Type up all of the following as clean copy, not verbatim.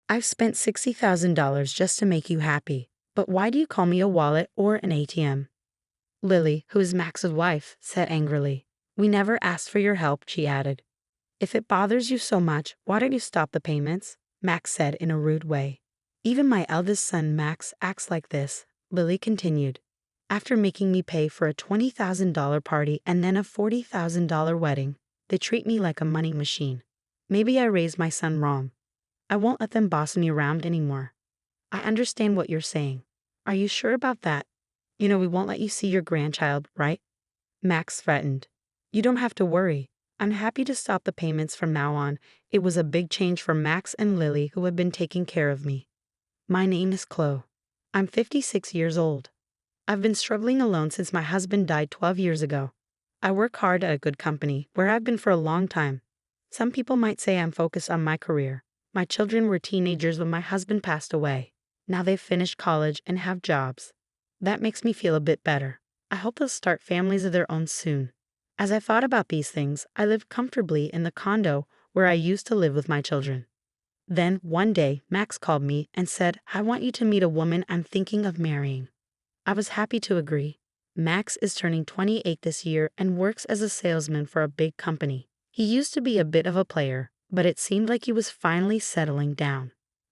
I've spent $60,000 just to make you happy, but why do you call me a wallet or an ATM? Lily, who is Max's wife, said angrily. We never asked for your help, she added. If it bothers you so much, why don't you stop the payments? Max said in a rude way. Even my eldest son Max acts like this, Lily continued. After making me pay for a $20,000 party and then a $40,000 wedding, they treat me like a money machine. Maybe I raised my son wrong. I won't let them boss me around anymore. I understand what you're saying. Are you sure about that? We won't let you see your grandchild, right? Max threatened. You don't have to worry. I'm happy to stop the payments from now on. It was a big change for Max and Lily, who have been taking care of me. My name is Chloe. I'm 56 years old. I've been struggling alone since my husband died 12 years ago. I work hard at a good company, where I've been for a long time. Some people might say I'm focused on my career. My children were teenagers when my husband passed away. Now they've finished college and have jobs. That makes me feel a bit better. I hope they'll start families of their own soon. As I thought about these things, I lived comfortably in the condo where I used to live with my children. Then, one day, Max called me and said, I want you to meet a woman I'm thinking of marrying. I was happy to agree. Max is turning 28 this year and works as a salesman for a big company. He used to be a bit of a player, but it seemed like he was finally settling down.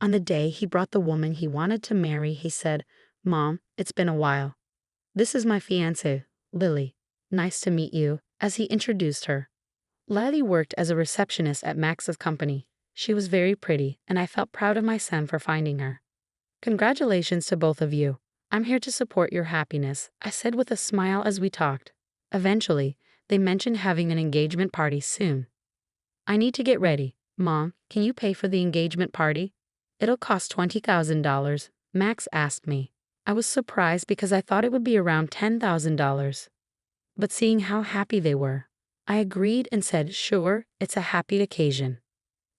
On the day he brought the woman he wanted to marry, he said, Mom, it's been a while. This is my fiancée, Lily. Nice to meet you, as he introduced her. Lily worked as a receptionist at Max's company. She was very pretty, and I felt proud of my son for finding her. Congratulations to both of you. I'm here to support your happiness, I said with a smile as we talked. Eventually, they mentioned having an engagement party soon. I need to get ready. Mom, can you pay for the engagement party? It'll cost $20,000, Max asked me. I was surprised because I thought it would be around $10,000. But seeing how happy they were, I agreed and said, sure, it's a happy occasion.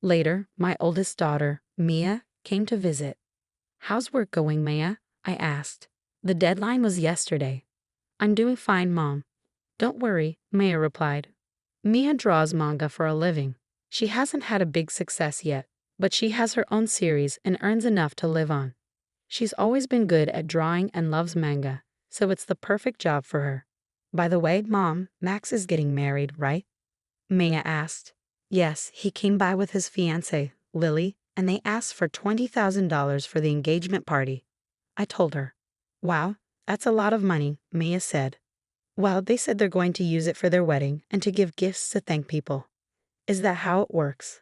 Later, my oldest daughter, Mia, came to visit. How's work going, Mia? I asked. The deadline was yesterday. I'm doing fine, Mom. Don't worry, Mia replied. Mia draws manga for a living. She hasn't had a big success yet, but she has her own series and earns enough to live on. She's always been good at drawing and loves manga, so it's the perfect job for her. By the way, Mom, Max is getting married, right? Mia asked. Yes, he came by with his fiancée, Lily, and they asked for $20,000 for the engagement party. I told her. Wow, that's a lot of money, Mia said. Well, they said they're going to use it for their wedding and to give gifts to thank people. Is that how it works?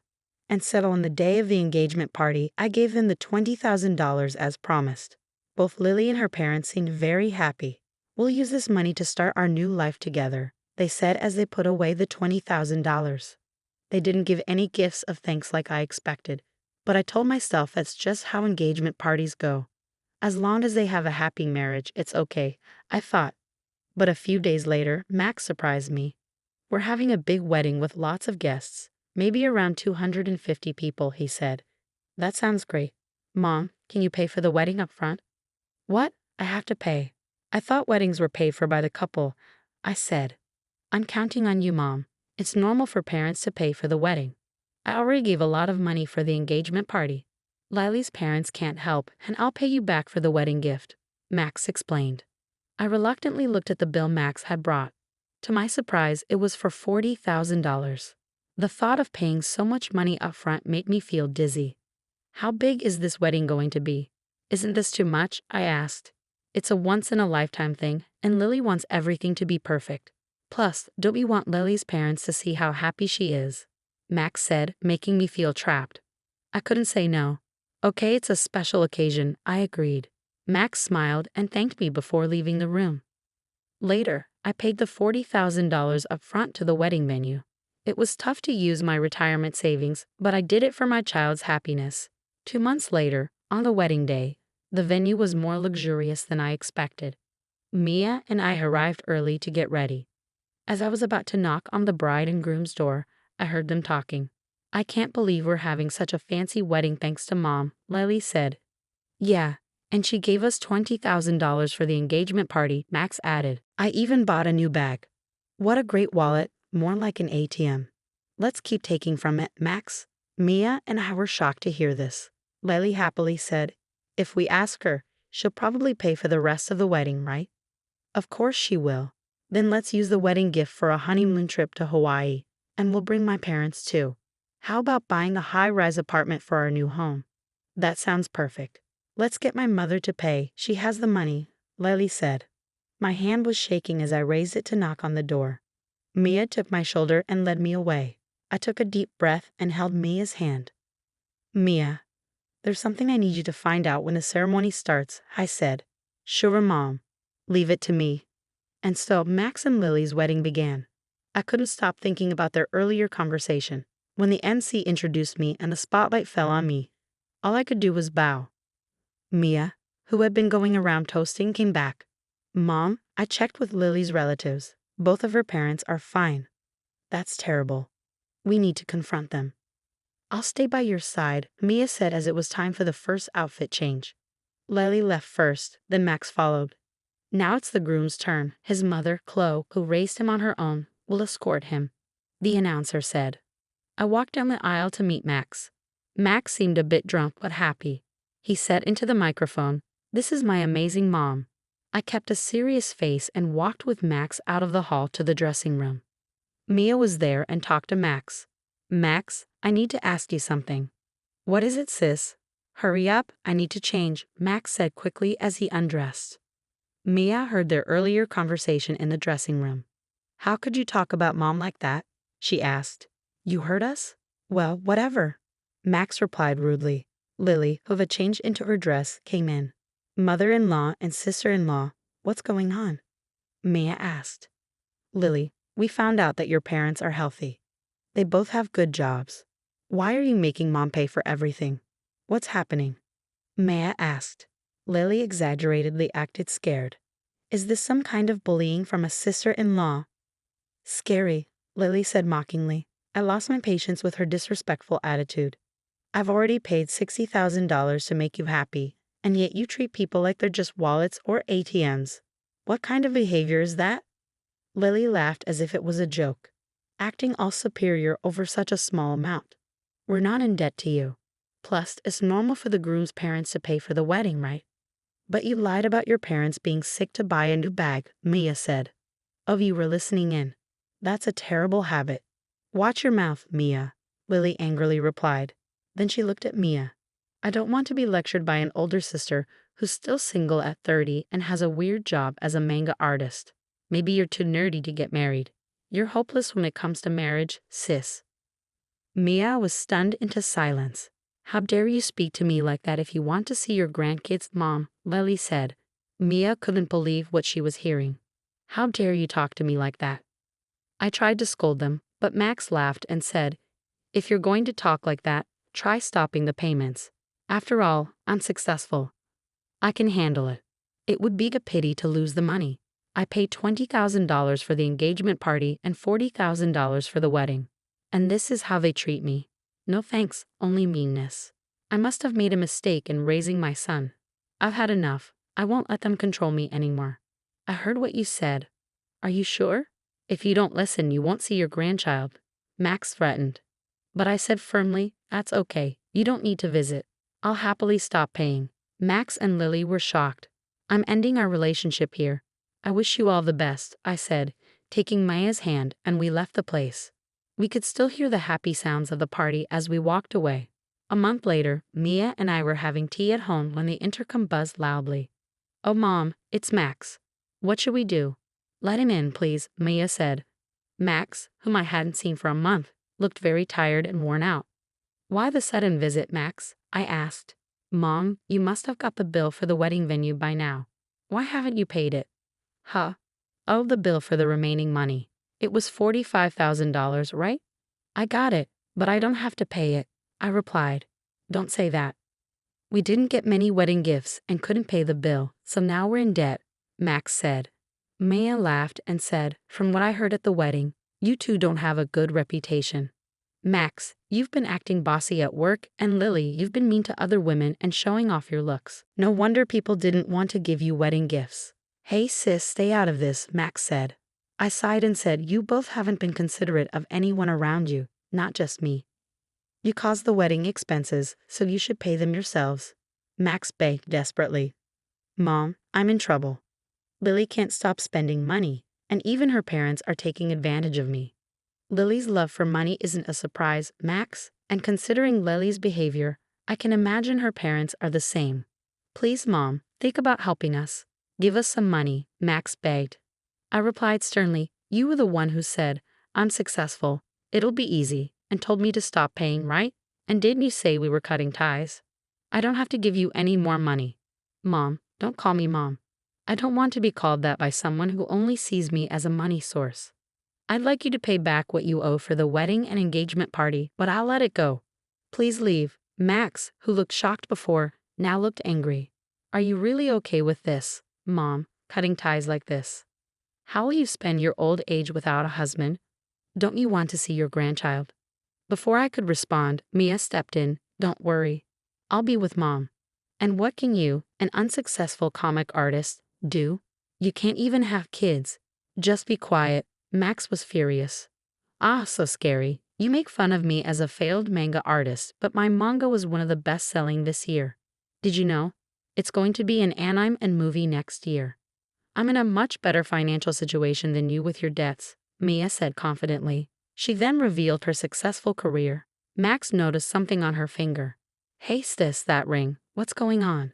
And so on the day of the engagement party, I gave them the $20,000 as promised. Both Lily and her parents seemed very happy. We'll use this money to start our new life together, they said as they put away the $20,000. They didn't give any gifts of thanks like I expected, but I told myself that's just how engagement parties go. As long as they have a happy marriage, it's okay, I thought. But a few days later, Max surprised me. We're having a big wedding with lots of guests, maybe around 250 people, he said. That sounds great. Mom, can you pay for the wedding up front? What? I have to pay. I thought weddings were paid for by the couple, I said. I'm counting on you, Mom. It's normal for parents to pay for the wedding. I already gave a lot of money for the engagement party. Lily's parents can't help, and I'll pay you back for the wedding gift, Max explained. I reluctantly looked at the bill Max had brought. To my surprise, it was for $40,000. The thought of paying so much money up front made me feel dizzy. How big is this wedding going to be? Isn't this too much? I asked. It's a once-in-a-lifetime thing, and Lily wants everything to be perfect. Plus, don't we want Lily's parents to see how happy she is? Max said, making me feel trapped. I couldn't say no. Okay, it's a special occasion, I agreed. Max smiled and thanked me before leaving the room. Later, I paid the $40,000 up front to the wedding venue. It was tough to use my retirement savings, but I did it for my child's happiness. 2 months later, on the wedding day, the venue was more luxurious than I expected. Mia and I arrived early to get ready. As I was about to knock on the bride and groom's door, I heard them talking. I can't believe we're having such a fancy wedding thanks to Mom, Lily said. Yeah, and she gave us $20,000 for the engagement party, Max added. I even bought a new bag. What a great wallet, more like an ATM. Let's keep taking from it, Max. Mia and I were shocked to hear this. Lily happily said. If we ask her, she'll probably pay for the rest of the wedding, right? Of course she will. Then let's use the wedding gift for a honeymoon trip to Hawaii. And we'll bring my parents too. How about buying a high-rise apartment for our new home? That sounds perfect. Let's get my mother to pay. She has the money, Lily said. My hand was shaking as I raised it to knock on the door. Mia took my shoulder and led me away. I took a deep breath and held Mia's hand. Mia, there's something I need you to find out when the ceremony starts, I said. Sure, Mom. Leave it to me. And so Max and Lily's wedding began. I couldn't stop thinking about their earlier conversation. When the MC introduced me and the spotlight fell on me, all I could do was bow. Mia, who had been going around toasting, came back. Mom, I checked with Lily's relatives. Both of her parents are fine. That's terrible. We need to confront them. I'll stay by your side, Mia said as it was time for the first outfit change. Lily left first, then Max followed. Now it's the groom's turn. His mother, Chloe, who raised him on her own, will escort him, the announcer said. I walked down the aisle to meet Max. Max seemed a bit drunk but happy. He said into the microphone, "This is my amazing mom." I kept a serious face and walked with Max out of the hall to the dressing room. Mia was there and talked to Max. Max, I need to ask you something. What is it, sis? Hurry up, I need to change, Max said quickly as he undressed. Mia heard their earlier conversation in the dressing room. How could you talk about Mom like that? She asked. You heard us? Well, whatever. Max replied rudely. Lily, who had changed into her dress, came in. Mother-in-law and sister-in-law, what's going on? Mia asked. Lily, we found out that your parents are healthy. They both have good jobs. Why are you making Mom pay for everything? What's happening? Mia asked. Lily exaggeratedly acted scared. Is this some kind of bullying from a sister-in-law? Scary, Lily said mockingly. I lost my patience with her disrespectful attitude. I've already paid $60,000 to make you happy, and yet you treat people like they're just wallets or ATMs. What kind of behavior is that? Lily laughed as if it was a joke, acting all superior over such a small amount. We're not in debt to you. Plus, it's normal for the groom's parents to pay for the wedding, right? But you lied about your parents being sick to buy a new bag, Mia said. Oh, you were listening in. That's a terrible habit. Watch your mouth, Mia, Lily angrily replied. Then she looked at Mia. I don't want to be lectured by an older sister who's still single at 30 and has a weird job as a manga artist. Maybe you're too nerdy to get married. You're hopeless when it comes to marriage, sis. Mia was stunned into silence. How dare you speak to me like that if you want to see your grandkids, Mom, Lily said. Mia couldn't believe what she was hearing. How dare you talk to me like that? I tried to scold them, but Max laughed and said, if you're going to talk like that, try stopping the payments. After all, I'm successful. I can handle it. It would be a pity to lose the money. I paid $20,000 for the engagement party and $40,000 for the wedding. And this is how they treat me. No thanks, only meanness. I must have made a mistake in raising my son. I've had enough. I won't let them control me anymore. I heard what you said. Are you sure? If you don't listen, you won't see your grandchild, Max threatened. But I said firmly, that's okay. You don't need to visit. I'll happily stop paying. Max and Lily were shocked. I'm ending our relationship here. I wish you all the best, I said, taking Maya's hand, and we left the place. We could still hear the happy sounds of the party as we walked away. A month later, Mia and I were having tea at home when the intercom buzzed loudly. Oh, Mom, it's Max. What should we do? Let him in, please, Mia said. Max, whom I hadn't seen for a month, looked very tired and worn out. Why the sudden visit, Max? I asked. Mom, you must have got the bill for the wedding venue by now. Why haven't you paid it? Huh? Oh, the bill for the remaining money. It was $45,000, right? I got it, but I don't have to pay it, I replied. Don't say that. We didn't get many wedding gifts and couldn't pay the bill, so now we're in debt, Max said. Maya laughed and said, from what I heard at the wedding, you two don't have a good reputation. Max, you've been acting bossy at work, and Lily, you've been mean to other women and showing off your looks. No wonder people didn't want to give you wedding gifts. Hey sis, stay out of this, Max said. I sighed and said, you both haven't been considerate of anyone around you, not just me. You caused the wedding expenses, so you should pay them yourselves. Max begged desperately. Mom, I'm in trouble. Lily can't stop spending money, and even her parents are taking advantage of me. Lily's love for money isn't a surprise, Max, and considering Lily's behavior, I can imagine her parents are the same. Please, Mom, think about helping us. Give us some money, Max begged. I replied sternly, you were the one who said, I'm successful, it'll be easy, and told me to stop paying, right? And didn't you say we were cutting ties? I don't have to give you any more money. Mom, don't call me Mom. I don't want to be called that by someone who only sees me as a money source. I'd like you to pay back what you owe for the wedding and engagement party, but I'll let it go. Please leave. Max, who looked shocked before, now looked angry. Are you really okay with this, Mom, cutting ties like this? How will you spend your old age without a husband? Don't you want to see your grandchild? Before I could respond, Mia stepped in. Don't worry. I'll be with Mom. And what can you, an unsuccessful comic artist, do? You can't even have kids. Just be quiet. Max was furious. Ah, so scary. You make fun of me as a failed manga artist, but my manga was one of the best-selling this year. Did you know? It's going to be an anime and movie next year. I'm in a much better financial situation than you with your debts, Mia said confidently. She then revealed her successful career. Max noticed something on her finger. Hey sis, that ring. What's going on?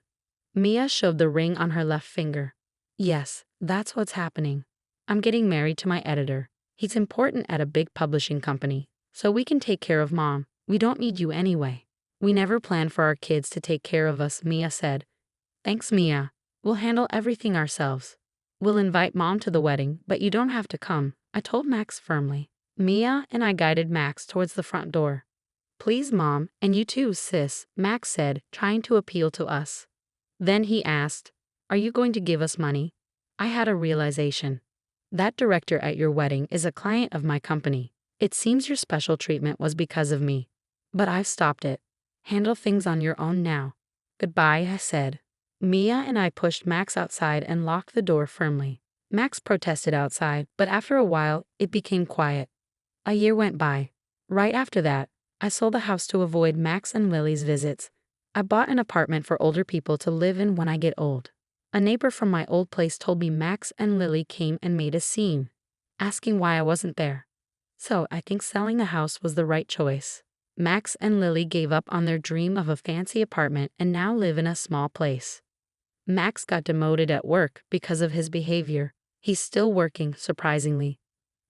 Mia showed the ring on her left finger. Yes, that's what's happening. I'm getting married to my editor. He's important at a big publishing company, so we can take care of Mom. We don't need you anyway. We never planned for our kids to take care of us, Mia said. Thanks, Mia. We'll handle everything ourselves. We'll invite Mom to the wedding, but you don't have to come, I told Max firmly. Mia and I guided Max towards the front door. Please, Mom, and you too, sis, Max said, trying to appeal to us. Then he asked, are you going to give us money? I had a realization. That director at your wedding is a client of my company. It seems your special treatment was because of me. But I've stopped it. Handle things on your own now. Goodbye, I said. Mia and I pushed Max outside and locked the door firmly. Max protested outside, but after a while, it became quiet. A year went by. Right after that, I sold the house to avoid Max and Lily's visits. I bought an apartment for older people to live in when I get old. A neighbor from my old place told me Max and Lily came and made a scene, asking why I wasn't there. So I think selling the house was the right choice. Max and Lily gave up on their dream of a fancy apartment and now live in a small place. Max got demoted at work because of his behavior. He's still working, surprisingly.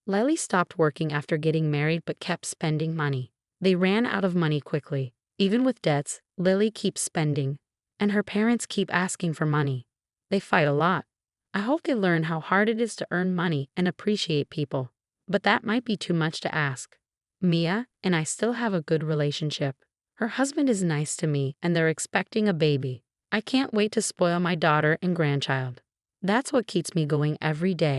Lily stopped working after getting married but kept spending money. They ran out of money quickly. Even with debts, Lily keeps spending, and her parents keep asking for money. They fight a lot. I hope they learn how hard it is to earn money and appreciate people. But that might be too much to ask. Mia and I still have a good relationship. Her husband is nice to me and they're expecting a baby. I can't wait to spoil my daughter and grandchild. That's what keeps me going every day.